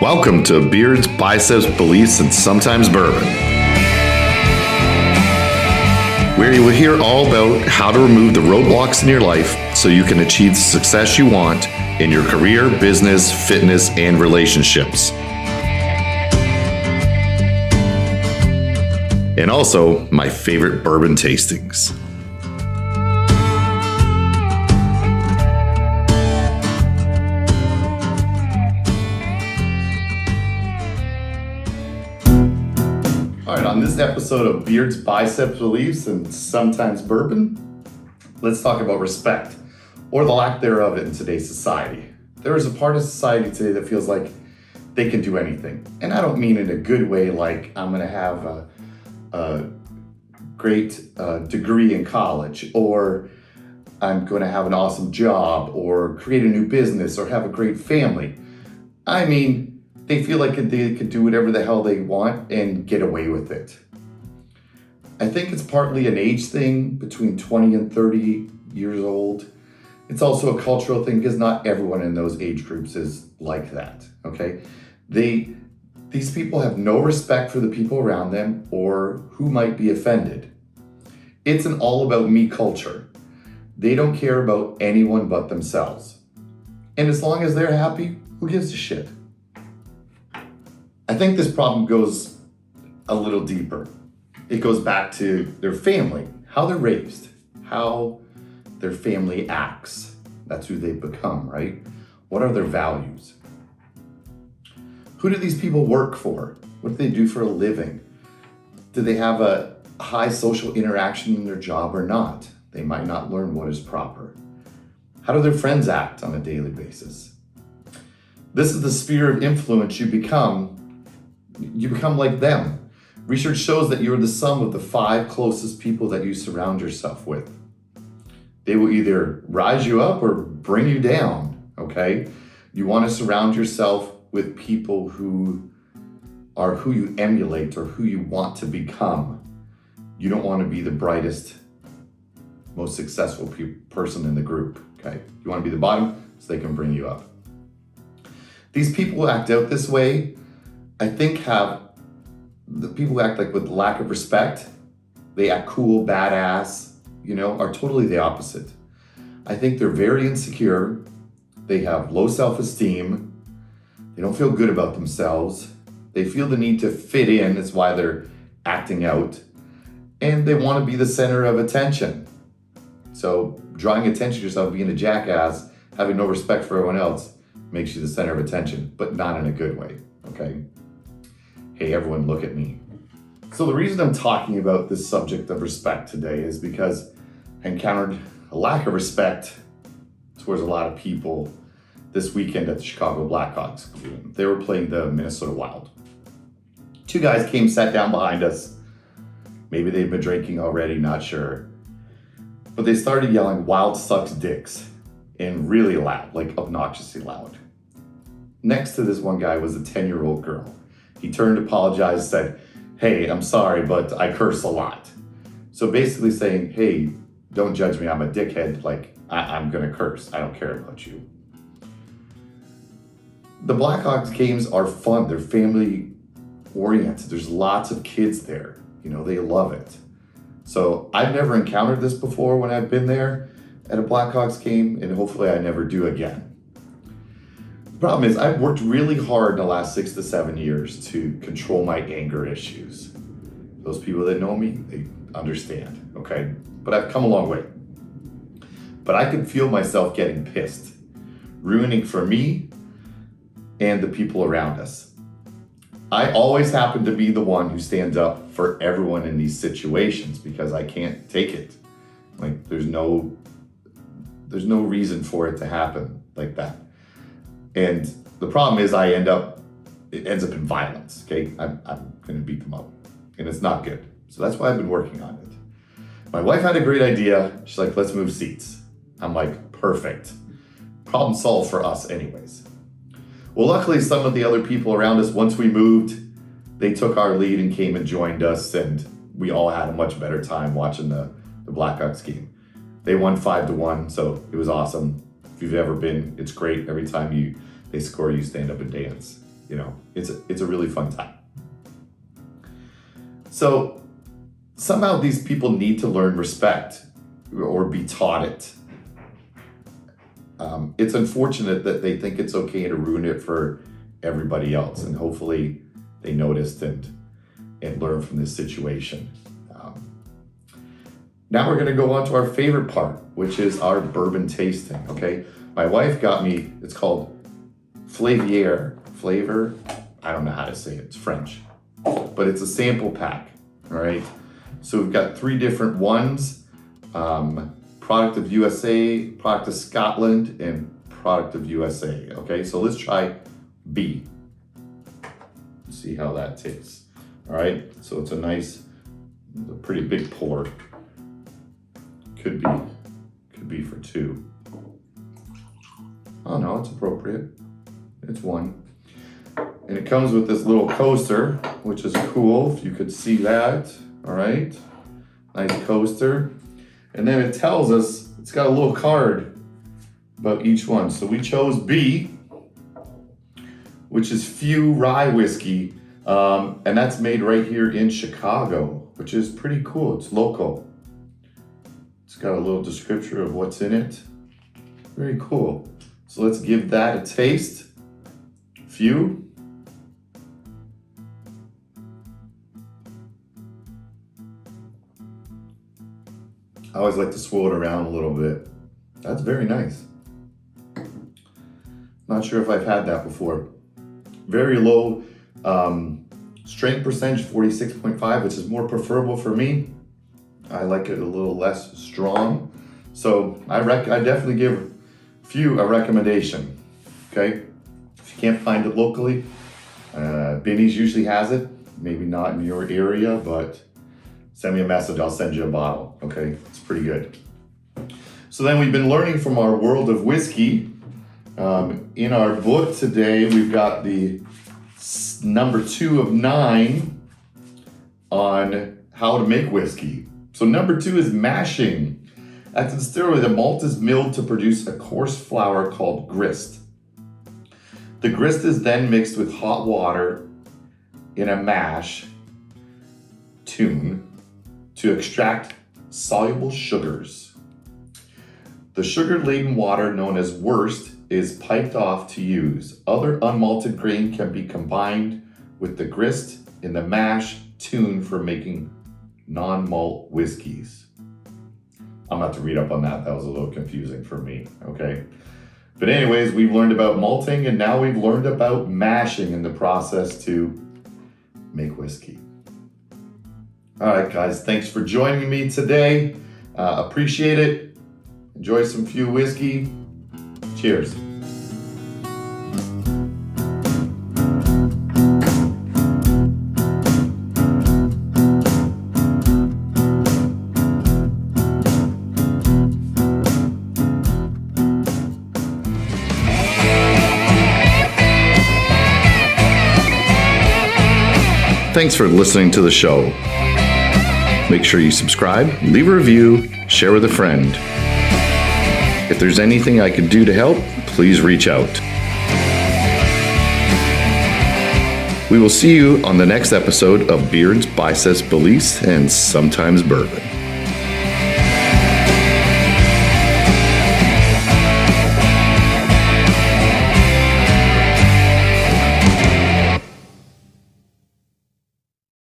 Welcome to Beards, Biceps, Beliefs, and Sometimes Bourbon, where you will hear all about how to remove the roadblocks in your life so you can achieve the success you want in your career, business, fitness, and relationships. And also, my favorite bourbon tastings. All right, on this episode of Beards, Biceps, Beliefs, and Sometimes Bourbon, let's talk about respect, or the lack thereof in today's society. There is a part of society today that feels like they can do anything. And I don't mean in a good way, like I'm gonna have a great degree in college, or I'm gonna have an awesome job, or create a new business, or have a great family. I mean, they feel like they could do whatever the hell they want and get away with it. I think it's partly an age thing between 20 and 30 years old. It's also a cultural thing because not everyone in those age groups is like that, okay? These people have no respect for the people around them or who might be offended. It's an all about me culture. They don't care about anyone but themselves. And as long as they're happy, who gives a shit? I think this problem goes a little deeper. It goes back to their family, how they're raised, how their family acts. That's who they've become, right? What are their values? Who do these people work for? What do they do for a living? Do they have a high social interaction in their job or not? They might not learn what is proper. How do their friends act on a daily basis? This is the sphere of influence you become like them. Research shows that you're the sum of the 5 closest people that you surround yourself with. They will either rise you up or bring you down, okay? You want to surround yourself with people who are who you emulate or who you want to become. You don't want to be the brightest, most successful person in the group, okay? You want to be the bottom so they can bring you up. These people who act out this way, I think the people who act like with lack of respect, they act cool, badass, are totally the opposite. I think they're very insecure. They have low self-esteem. They don't feel good about themselves. They feel the need to fit in. That's why they're acting out. And they want to be the center of attention. So drawing attention to yourself, being a jackass, having no respect for everyone else makes you the center of attention, but not in a good way, okay? Hey, everyone, look at me. So the reason I'm talking about this subject of respect today is because I encountered a lack of respect towards a lot of people this weekend at the Chicago Blackhawks. They were playing the Minnesota Wild. 2 guys came, sat down behind us. Maybe they'd been drinking already, not sure. But they started yelling, "Wild sucks dicks," and really loud, like obnoxiously loud. Next to this one guy was a 10-year-old girl. He turned, apologized, said, "Hey, I'm sorry, but I curse a lot." So basically saying, hey, don't judge me, I'm a dickhead, like I'm gonna curse, I don't care about you. The Blackhawks games are fun, they're family oriented, there's lots of kids there, they love it. So I've never encountered this before when I've been there at a Blackhawks game, and hopefully I never do again. The problem is I've worked really hard in the last 6 to 7 years to control my anger issues. Those people that know me, they understand, okay? But I've come a long way. But I can feel myself getting pissed, ruining for me and the people around us. I always happen to be the one who stands up for everyone in these situations because I can't take it. Like there's no reason for it to happen like that. And the problem is it ends up in violence, okay? I'm gonna beat them up, and it's not good. So that's why I've been working on it. My wife had a great idea. She's like, let's move seats. I'm like, perfect. Problem solved for us anyways. Well, luckily some of the other people around us, once we moved, they took our lead and came and joined us, and we all had a much better time watching the Blackhawks game. They won 5-1, so it was awesome. If you've ever been, it's great. Every time they score, you stand up and dance. it's a really fun time. So somehow these people need to learn respect or be taught it. It's unfortunate that they think it's okay to ruin it for everybody else, and hopefully they noticed and learn from this situation. Now we're gonna go on to our favorite part, which is our bourbon tasting, okay? My wife got me, it's called flavor, I don't know how to say it, it's French, but it's a sample pack, all right? So we've got 3 different ones, product of USA, product of Scotland, and product of USA, okay? So let's try B. See how that tastes, all right? So it's a pretty big pour. Could be for 2. Oh no, it's appropriate. It's 1. And it comes with this little coaster, which is cool, if you could see that, all right? Nice coaster. And then it tells us, it's got a little card about each one. So we chose B, which is Few Rye Whiskey. And that's made right here in Chicago, which is pretty cool. It's local. It's got a little description of what's in it. Very cool. So let's give that a taste. Few. I always like to swirl it around a little bit. That's very nice. Not sure if I've had that before. Very low strength percentage, 46.5, which is more preferable for me. I like it a little less strong. So I definitely give Few a recommendation, okay? If you can't find it locally, Binny's usually has it. Maybe not in your area, but send me a message, I'll send you a bottle, okay? It's pretty good. So then we've been learning from our world of whiskey. In our book today, we've got the number 2 of 9 on how to make whiskey. So number 2 is mashing. At the distillery, the malt is milled to produce a coarse flour called grist. The grist is then mixed with hot water in a mash tun to extract soluble sugars. The sugar-laden water, known as wurst, is piped off to use. Other unmalted grain can be combined with the grist in the mash tun for making non-malt whiskeys. I'm about to read up on that. That was a little confusing for me, okay? But anyways, we've learned about malting, and now we've learned about mashing in the process to make whiskey. All right, guys, thanks for joining me today. Appreciate it. Enjoy some Few whiskey. Cheers. Thanks for listening to the show. Make sure you subscribe, leave a review, share with a friend. If there's anything I can do to help, please reach out. We will see you on the next episode of Beards, Biceps, Beliefs, and Sometimes Bourbon.